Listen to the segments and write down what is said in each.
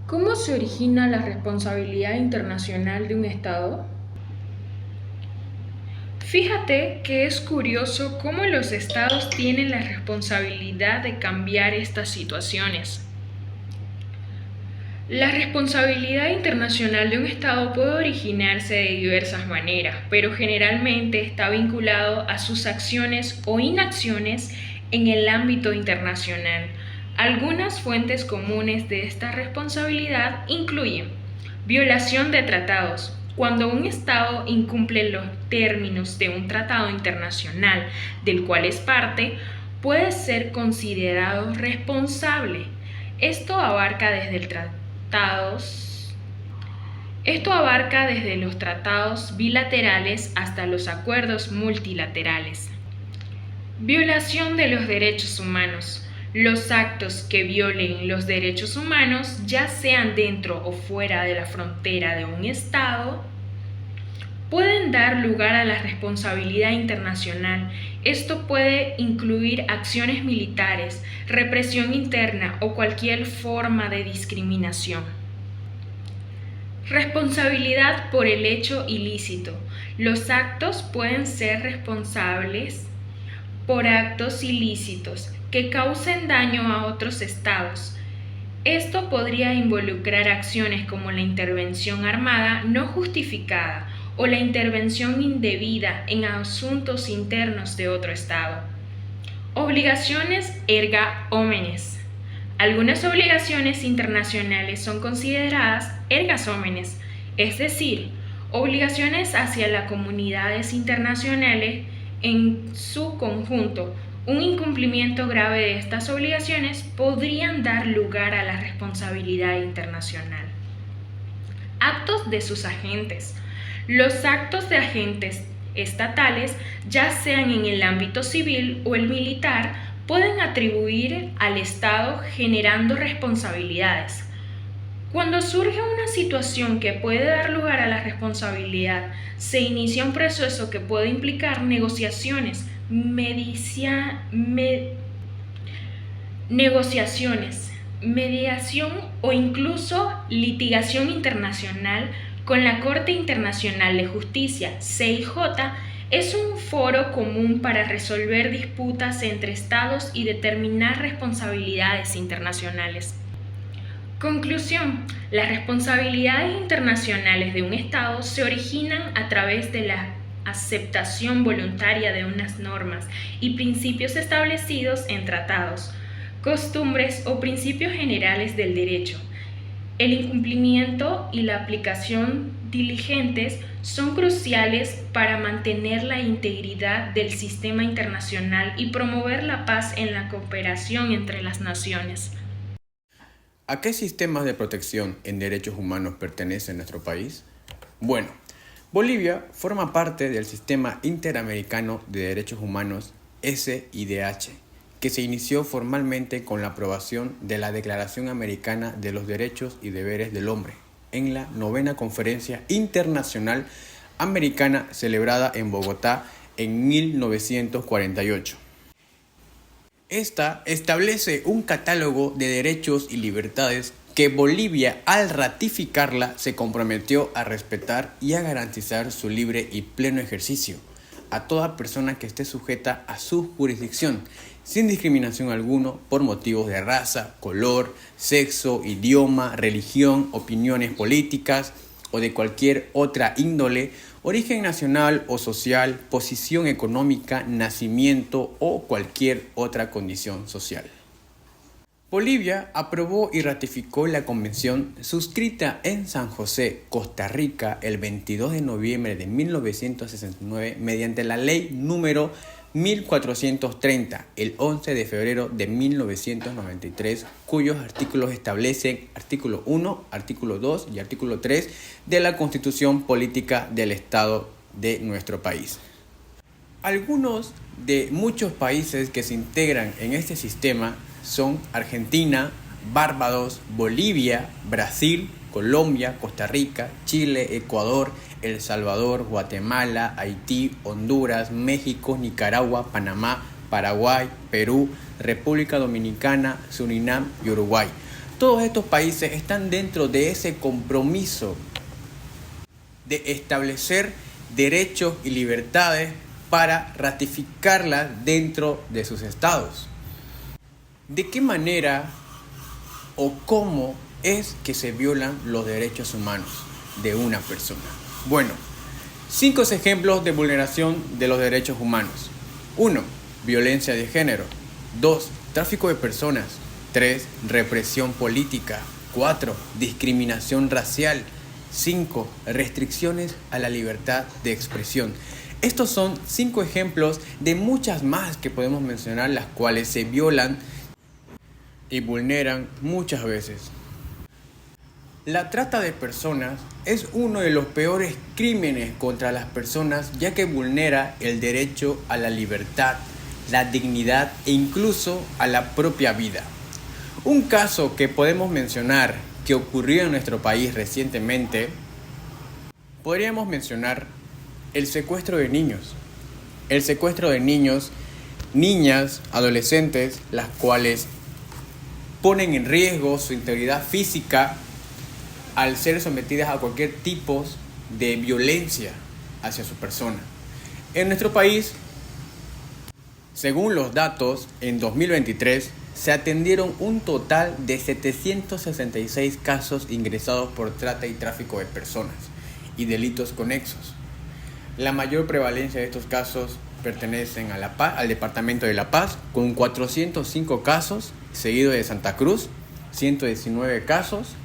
¿Cómo se origina la responsabilidad internacional de un Estado? Fíjate que es curioso cómo los estados tienen la responsabilidad de cambiar estas situaciones. La responsabilidad internacional de un Estado puede originarse de diversas maneras, pero generalmente está vinculado a sus acciones o inacciones en el ámbito internacional. Algunas fuentes comunes de esta responsabilidad incluyen violación de tratados. Cuando un Estado incumple los términos de un tratado internacional del cual es parte, puede ser considerado responsable. Esto abarca desde el tratados Esto abarca desde los tratados bilaterales hasta los acuerdos multilaterales. Violación de los derechos humanos. Los actos que violen los derechos humanos, ya sean dentro o fuera de la frontera de un Estado, pueden dar lugar a la responsabilidad internacional. Esto puede incluir acciones militares, represión interna o cualquier forma de discriminación. Responsabilidad por el hecho ilícito. Los actos pueden ser responsables por actos ilícitos que causen daño a otros estados. Esto podría involucrar acciones como la intervención armada no justificada o la intervención indebida en asuntos internos de otro estado. Obligaciones erga omnes. Algunas obligaciones internacionales son consideradas erga omnes, es decir, obligaciones hacia las comunidades internacionales en su conjunto. Un incumplimiento grave de estas obligaciones podrían dar lugar a la responsabilidad internacional. Actos de sus agentes. Los actos de agentes estatales, ya sean en el ámbito civil o el militar, pueden atribuir al Estado generando responsabilidades. Cuando surge una situación que puede dar lugar a la responsabilidad, se inicia un proceso que puede implicar negociaciones, mediación o incluso litigación internacional con la Corte Internacional de Justicia, CIJ. Es un foro común para resolver disputas entre estados y determinar responsabilidades internacionales. Conclusión: las responsabilidades internacionales de un Estado se originan a través de la aceptación voluntaria de unas normas y principios establecidos en tratados, costumbres o principios generales del derecho. El incumplimiento y la aplicación diligentes son cruciales para mantener la integridad del sistema internacional y promover la paz en la cooperación entre las naciones. ¿A qué sistemas de protección en derechos humanos pertenece nuestro país? Bueno, Bolivia forma parte del Sistema Interamericano de Derechos Humanos SIDH, que se inició formalmente con la aprobación de la Declaración Americana de los Derechos y Deberes del Hombre en la 9ª Conferencia Internacional Americana celebrada en Bogotá en 1948. Esta establece un catálogo de derechos y libertades que Bolivia, al ratificarla, se comprometió a respetar y a garantizar su libre y pleno ejercicio a toda persona que esté sujeta a su jurisdicción, sin discriminación alguna por motivos de raza, color, sexo, idioma, religión, opiniones políticas o de cualquier otra índole, origen nacional o social, posición económica, nacimiento o cualquier otra condición social. Bolivia aprobó y ratificó la convención suscrita en San José, Costa Rica, el 22 de noviembre de 1969 mediante la ley número 1430, el 11 de febrero de 1993, cuyos artículos establecen artículo 1, artículo 2 y artículo 3 de la Constitución Política del Estado de nuestro país. Algunos de muchos países que se integran en este sistema son Argentina, Barbados, Bolivia, Brasil, Colombia, Costa Rica, Chile, Ecuador, El Salvador, Guatemala, Haití, Honduras, México, Nicaragua, Panamá, Paraguay, Perú, República Dominicana, Surinam y Uruguay. todos estos países están dentro de ese compromiso de establecer derechos y libertades para ratificarlas dentro de sus estados. ¿De qué manera o cómo es que se violan los derechos humanos de una persona? Bueno, 5 ejemplos de vulneración de los derechos humanos. 1. Violencia de género. 2. Tráfico de personas. 3. Represión política. 4. Discriminación racial. 5. Restricciones a la libertad de expresión. Estos son 5 ejemplos de muchas más que podemos mencionar, las cuales se violan y vulneran muchas veces. La trata de personas es uno de los peores crímenes contra las personas, ya que vulnera el derecho a la libertad, la dignidad e incluso a la propia vida. Un caso que podemos mencionar que ocurrió en nuestro país recientemente, podríamos mencionar el secuestro de niños. El secuestro de niños, niñas, adolescentes, las cuales ponen en riesgo su integridad física al ser sometidas a cualquier tipo de violencia hacia su persona. En nuestro país, según los datos, en 2023 se atendieron un total de 766 casos ingresados por trata y tráfico de personas y delitos conexos. La mayor prevalencia de estos casos pertenecen a La Paz, al departamento de La Paz, con 405 casos, seguido de Santa Cruz, 119 casos,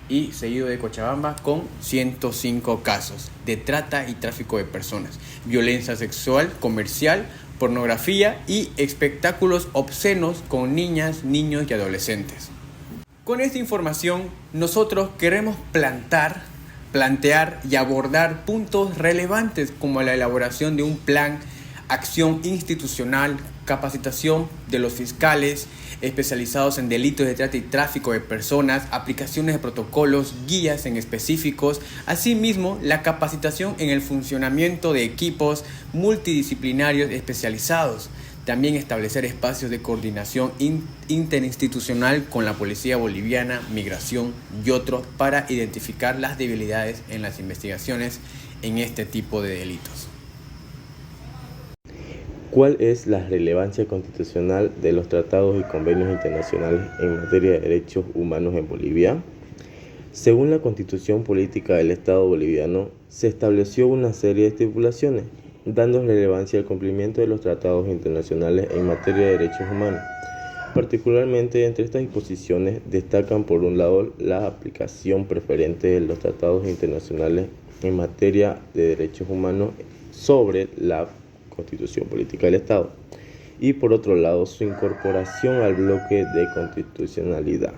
y seguido de Cochabamba con 105 casos de trata y tráfico de personas, violencia sexual, comercial, pornografía y espectáculos obscenos con niñas, niños y adolescentes. Con esta información, nosotros queremos plantear y abordar puntos relevantes como la elaboración de un plan, acción institucional, capacitación de los fiscales especializados en delitos de trata y tráfico de personas, aplicaciones de protocolos, guías en específicos, asimismo la capacitación en el funcionamiento de equipos multidisciplinarios especializados. También establecer espacios de coordinación interinstitucional con la Policía Boliviana, Migración y otros para identificar las debilidades en las investigaciones en este tipo de delitos. ¿Cuál es la relevancia constitucional de los tratados y convenios internacionales en materia de derechos humanos en Bolivia? Según la Constitución Política del Estado boliviano, se estableció una serie de estipulaciones, dando relevancia al cumplimiento de los tratados internacionales en materia de derechos humanos. Particularmente entre estas disposiciones destacan por un lado la aplicación preferente de los tratados internacionales en materia de derechos humanos sobre la Constitución Política del Estado y por otro lado su incorporación al bloque de constitucionalidad.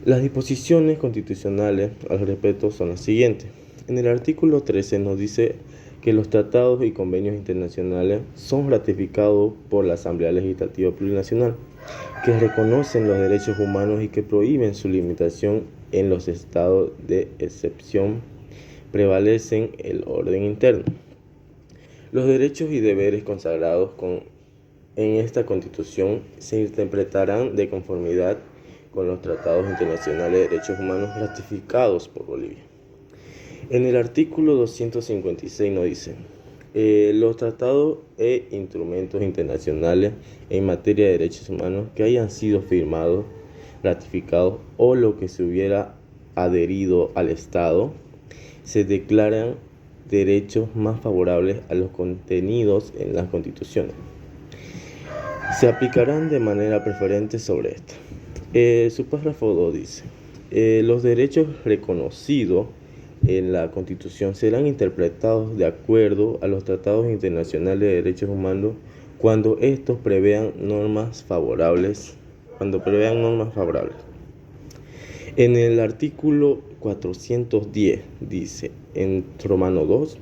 Las disposiciones constitucionales al respecto son las siguientes. En el artículo 13 nos dice que los tratados y convenios internacionales son ratificados por la Asamblea Legislativa Plurinacional, que reconocen los derechos humanos y que prohíben su limitación en los estados de excepción. Prevalecen el orden interno. Los derechos y deberes consagrados en esta Constitución se interpretarán de conformidad con los tratados internacionales de derechos humanos ratificados por Bolivia. En el artículo 256 nos dice: los tratados e instrumentos internacionales en materia de derechos humanos que hayan sido firmados, ratificados o lo que se hubiera adherido al Estado, se declaran derechos más favorables a los contenidos en las constituciones. Se aplicarán de manera preferente sobre esta. Su párrafo 2 dice: los derechos reconocidos en la Constitución serán interpretados de acuerdo a los tratados internacionales de derechos humanos cuando estos prevean normas favorables. En el artículo 410 dice, en Romano 2,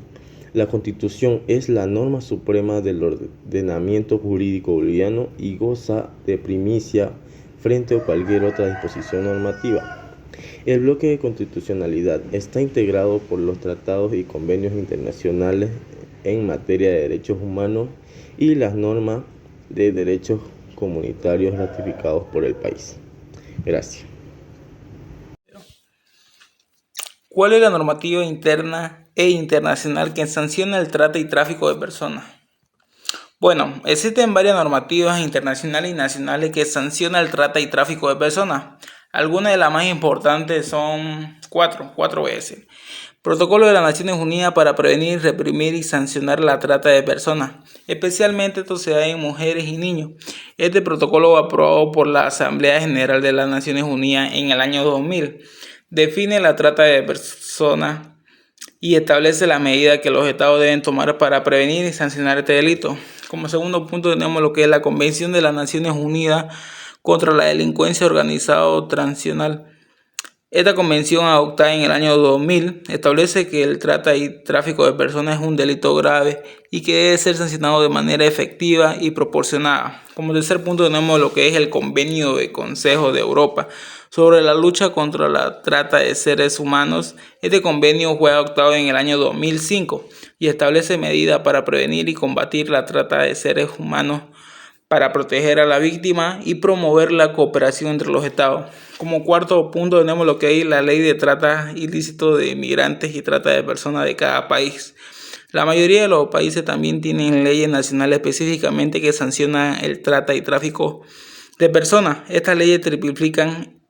la Constitución es la norma suprema del ordenamiento jurídico boliviano y goza de primicia frente a cualquier otra disposición normativa. El bloque de constitucionalidad está integrado por los tratados y convenios internacionales en materia de derechos humanos y las normas de derechos comunitarios ratificados por el país. Gracias. ¿Cuál es la normativa interna e internacional que sanciona el trata y tráfico de personas? Bueno, existen varias normativas internacionales y nacionales que sancionan el trata y tráfico de personas. Algunas de las más importantes son cuatro veces. Protocolo de las Naciones Unidas para prevenir, reprimir y sancionar la trata de personas, especialmente esto se da en mujeres y niños. Este protocolo fue aprobado por la Asamblea General de las Naciones Unidas en el año 2000. Define la trata de personas y establece las medidas que los estados deben tomar para prevenir y sancionar este delito. Como segundo punto tenemos lo que es la Convención de las Naciones Unidas contra la Delincuencia Organizada Transnacional. Esta convención, adoptada en el año 2000, establece que el trata y tráfico de personas es un delito grave y que debe ser sancionado de manera efectiva y proporcionada. Como tercer punto tenemos lo que es el Convenio de Consejo de Europa sobre la lucha contra la trata de seres humanos. Este convenio fue adoptado en el año 2005 y establece medidas para prevenir y combatir la trata de seres humanos, para proteger a la víctima y promover la cooperación entre los estados. Como cuarto punto tenemos lo que es la ley de trata ilícito de inmigrantes y trata de personas de cada país. La mayoría de los países también tienen leyes nacionales específicamente que sancionan el trata y tráfico de personas. Estas leyes tipifican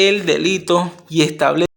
el delito y establecen